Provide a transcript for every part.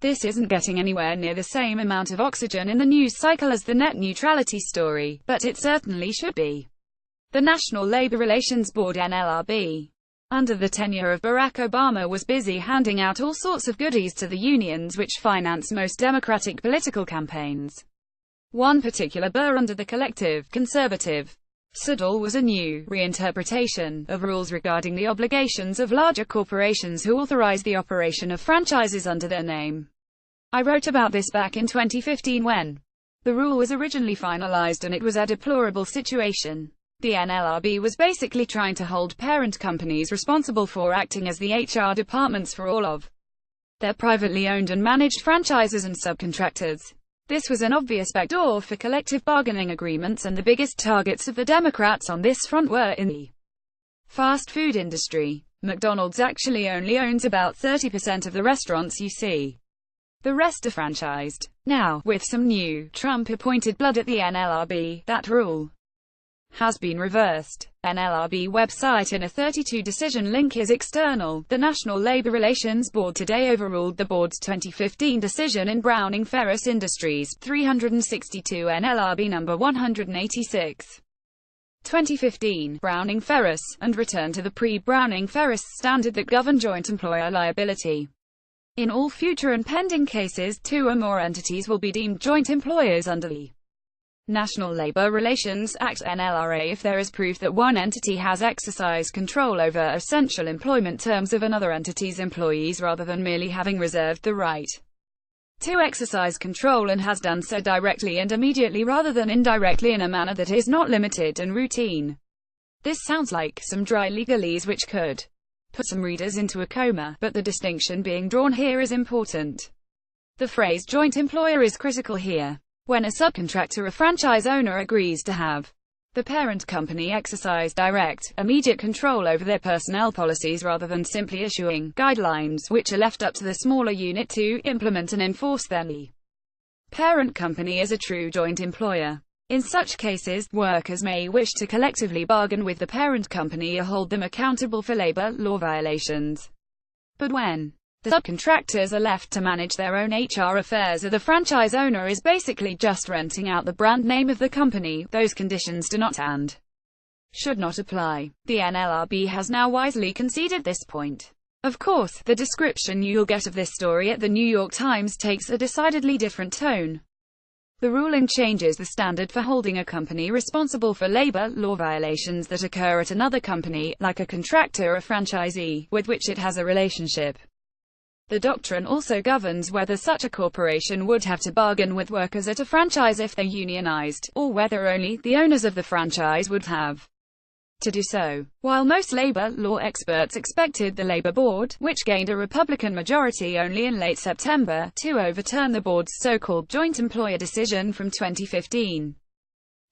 This isn't getting anywhere near the same amount of oxygen in the news cycle as the net neutrality story, but it certainly should be. The National Labor Relations Board (NLRB), under the tenure of Barack Obama, was busy handing out all sorts of goodies to the unions which finance most Democratic political campaigns. One particular burr under the collective, conservative saddle was a new reinterpretation of rules regarding the obligations of larger corporations who authorize the operation of franchises under their name. I wrote about this back in 2015 when the rule was originally finalized, and it was a deplorable situation. The NLRB was basically trying to hold parent companies responsible for acting as the HR departments for all of their privately owned and managed franchises and subcontractors. This was an obvious backdoor for collective bargaining agreements, and the biggest targets of the Democrats on this front were in the fast food industry. McDonald's actually only owns about 30% of the restaurants you see. The rest are franchised. Now, with some new, Trump-appointed blood at the NLRB, that rule has been reversed. NLRB website in a 32-decision link is external. The National Labor Relations Board today overruled the board's 2015 decision in Browning-Ferris Industries, 362 NLRB number 186. 2015, Browning-Ferris, and returned to the pre-Browning-Ferris standard that governed joint employer liability. In all future and pending cases, 2 or more entities will be deemed joint employers under the National Labor Relations Act (NLRA) if there is proof that one entity has exercised control over essential employment terms of another entity's employees rather than merely having reserved the right to exercise control, and has done so directly and immediately rather than indirectly in a manner that is not limited and routine. This sounds like some dry legalese which could put some readers into a coma, but the distinction being drawn here is important. The phrase joint employer is critical here. When a subcontractor or franchise owner agrees to have the parent company exercise direct, immediate control over their personnel policies rather than simply issuing guidelines which are left up to the smaller unit to implement and enforce, then the parent company is a true joint employer. In such cases, workers may wish to collectively bargain with the parent company or hold them accountable for labor law violations. But when the subcontractors are left to manage their own HR affairs, or the franchise owner is basically just renting out the brand name of the company, those conditions do not and should not apply. The NLRB has now wisely conceded this point. Of course, the description you'll get of this story at the New York Times takes a decidedly different tone. The ruling changes the standard for holding a company responsible for labor law violations that occur at another company, like a contractor or franchisee, with which it has a relationship. The doctrine also governs whether such a corporation would have to bargain with workers at a franchise if they're unionized, or whether only the owners of the franchise would have to do so. While most labor law experts expected the Labor Board, which gained a Republican majority only in late September, to overturn the board's so-called joint employer decision from 2015.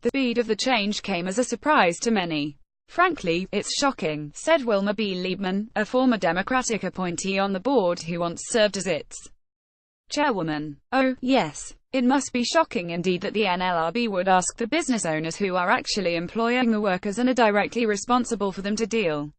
The speed of the change came as a surprise to many. "Frankly, it's shocking," said Wilma B. Liebman, a former Democratic appointee on the board who once served as its chairwoman. "Oh, yes. It must be shocking indeed that the NLRB would ask the business owners who are actually employing the workers and are directly responsible for them to deal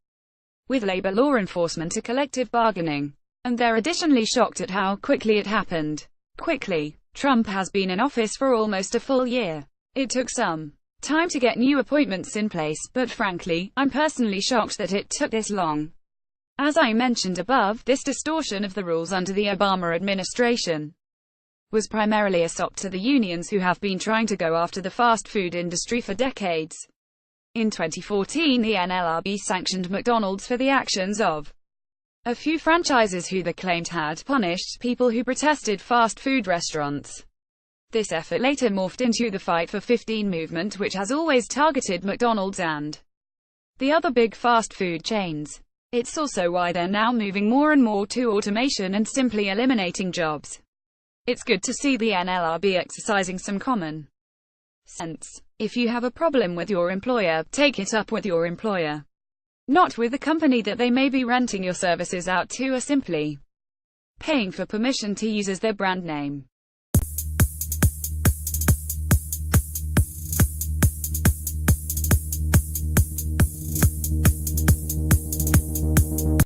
with labor law enforcement or collective bargaining. And they're additionally shocked at how quickly it happened. Quickly. Trump has been in office for almost a full year. It took some time to get new appointments in place, but frankly, I'm personally shocked that it took this long. As I mentioned above, this distortion of the rules under the Obama administration was primarily a sop to the unions who have been trying to go after the fast food industry for decades. In 2014, the NLRB sanctioned McDonald's for the actions of a few franchises who they claimed had punished people who protested fast food restaurants. This effort later morphed into the Fight for 15 movement, which has always targeted McDonald's and the other big fast food chains. It's also why they're now moving more and more to automation and simply eliminating jobs. It's good to see the NLRB exercising some common sense. If you have a problem with your employer, take it up with your employer, not with the company that they may be renting your services out to or simply paying for permission to use as their brand name.